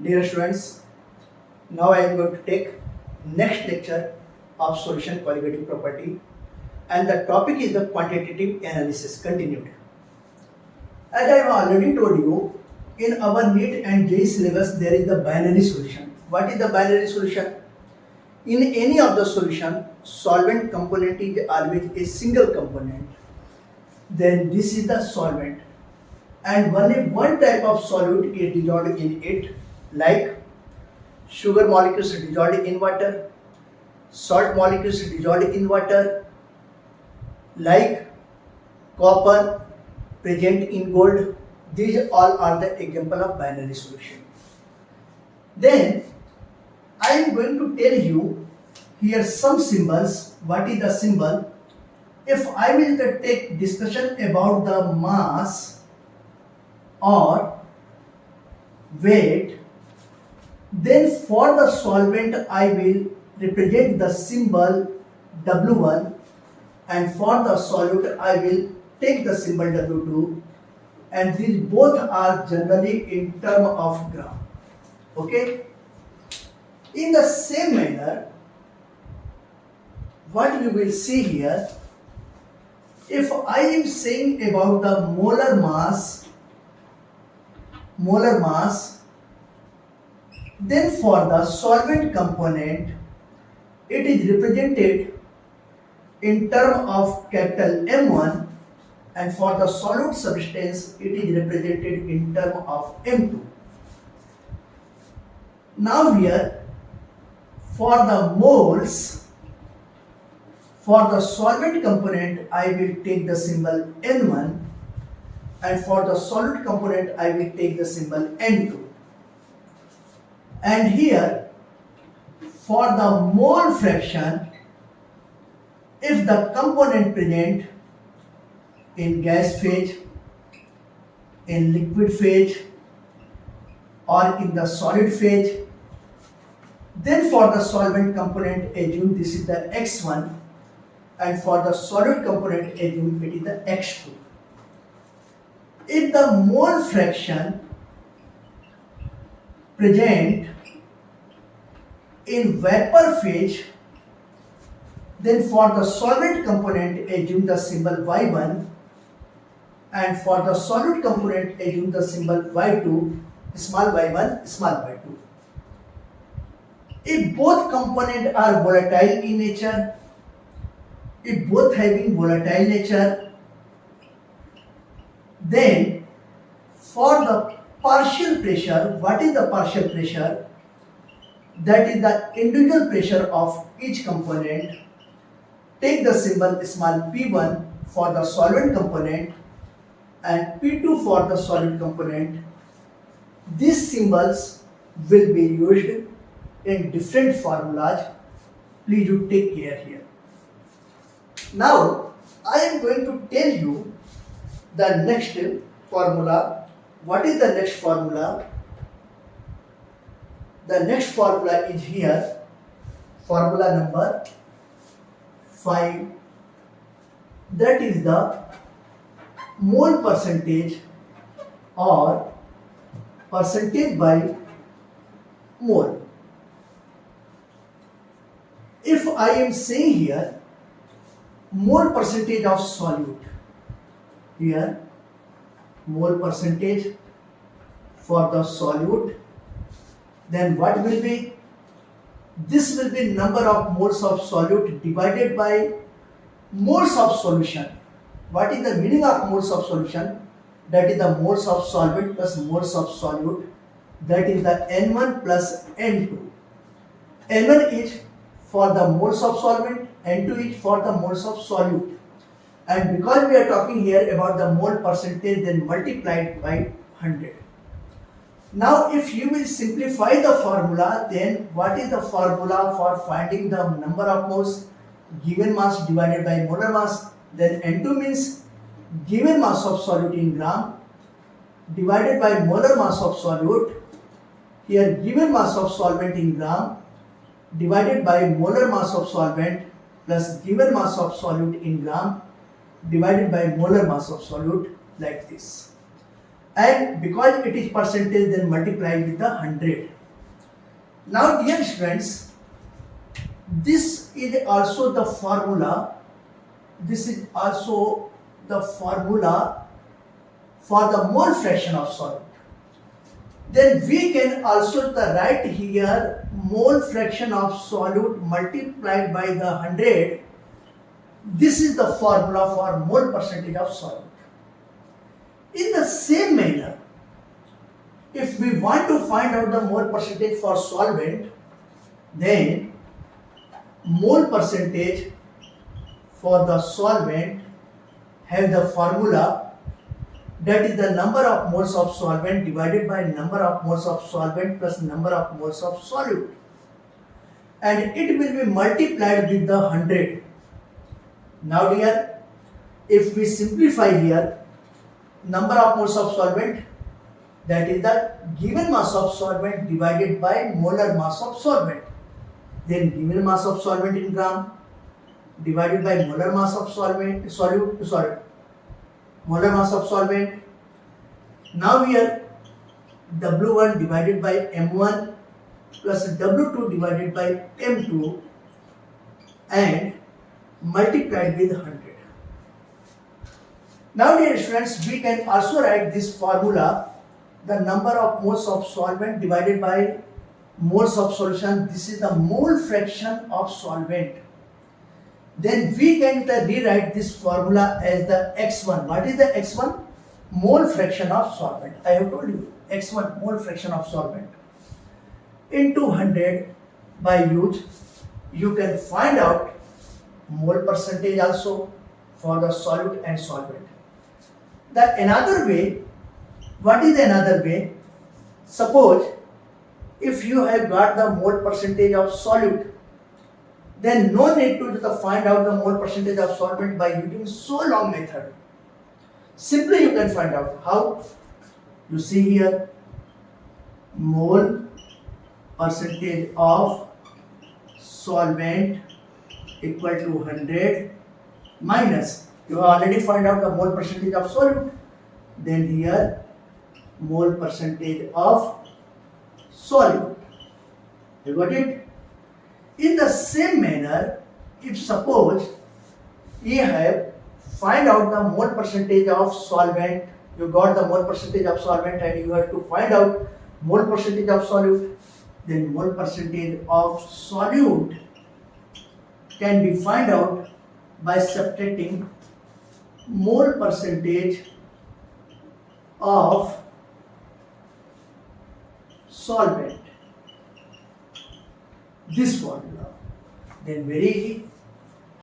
Dear students, now I am going to take next lecture of solution qualitative property, and the topic is the quantitative analysis continued. As I have already told you, in our NEET and JEE syllabus there is the binary solution. What is the binary solution? In any of the solution, solvent component is always a single component. Then this is the solvent, and only one type of solute is dissolved in it, like sugar molecules dissolved in water, salt molecules dissolved in water, like copper present in gold. These all are the example of binary solution. Then I am going to tell you here some symbols. What is the symbol? If I will take discussion about the mass or weight, then for the solvent I will represent the symbol W1, and for the solute I will take the symbol W2, and these both are generally in term of gram. Okay? In the same manner, what you will see here, if I am saying about the molar mass, then for the solvent component, it is represented in term of capital M1, and for the solute substance, it is represented in term of M2. Now here, for the moles, for the solvent component, I will take the symbol N1, and for the solute component, I will take the symbol N2. And here, for the mole fraction, if the component present in gas phase, in liquid phase, or in the solid phase, then for the solvent component, assume this is the X1, and for the solid component, assume it is the X2. If the mole fraction present in vapor phase, then for the solvent component, assume the symbol Y1, and for the solid component, assume the symbol Y2, small y1, small y2. If both components are volatile in nature, if both having volatile nature, then for the partial pressure, what is the partial pressure? That is the individual pressure of each component. Take the symbol small p1 for the solvent component and p2 for the solid component. These symbols will be used in different formulas. Please you take care here. Now I am going to tell you the next formula. What is the next formula? The next formula is here, formula number 5. That is the mole percentage or percentage by mole. If I am saying here mole percentage of solute, here mole percentage for the solute, then what will be? This will be number of moles of solute divided by moles of solution. What is the meaning of moles of solution? That is the moles of solvent plus moles of solute. That is the N1 plus N2. N1 is for the moles of solvent, N2 is for the moles of solute. And because we are talking here about the mole percentage, then multiplied by 100. Now if you will simplify the formula, then what is the formula for finding the number of moles? Given mass divided by molar mass. Then N2 means given mass of solute in gram divided by molar mass of solute. Here given mass of solvent in gram divided by molar mass of solvent plus given mass of solute in gram divided by molar mass of solute, like this. and because it is percentage, then multiplied with the 100. Now dear students, this is also the formula. This is also the formula for the mole fraction of solvent. Then we can also write here mole fraction of solute multiplied by the 100. This is the formula for mole percentage of solute. In the same manner, if we want to find out the mole percentage for solvent, then mole percentage for the solvent have the formula, that is the number of moles of solvent divided by number of moles of solvent plus number of moles of solute, and it will be multiplied with the 100. Now dear, if we simplify here, number of moles of solvent, that is the given mass of solvent divided by molar mass of solvent, then given mass of solvent in gram divided by molar mass of solvent, molar mass of solvent. Now here W1 divided by M1 plus W2 divided by M2 and multiplied with 100. Now dear students, we can also write this formula, the number of moles of solvent divided by moles of solution. This is the mole fraction of solvent. Then we can rewrite this formula as the x1. What is the x1? Mole fraction of solvent. I have told you, x1 mole fraction of solvent into 100. By use, you can find out mole percentage also for the solute and solvent. The another way, what is another way? Suppose if you have got the mole percentage of solute, then no need to find out the mole percentage of solvent by using so long method. Simply you can find out. How? You see here, mole percentage of solvent equal to 100 minus, you have already find out the mole percentage of solute, then here mole percentage of solute. You got it? In the same manner, if suppose you have find out the mole percentage of solvent, you got the mole percentage of solvent and you have to find out mole percentage of solute, then mole percentage of solute can be find out by subtracting mole percentage of solvent. This formula. Then very easy.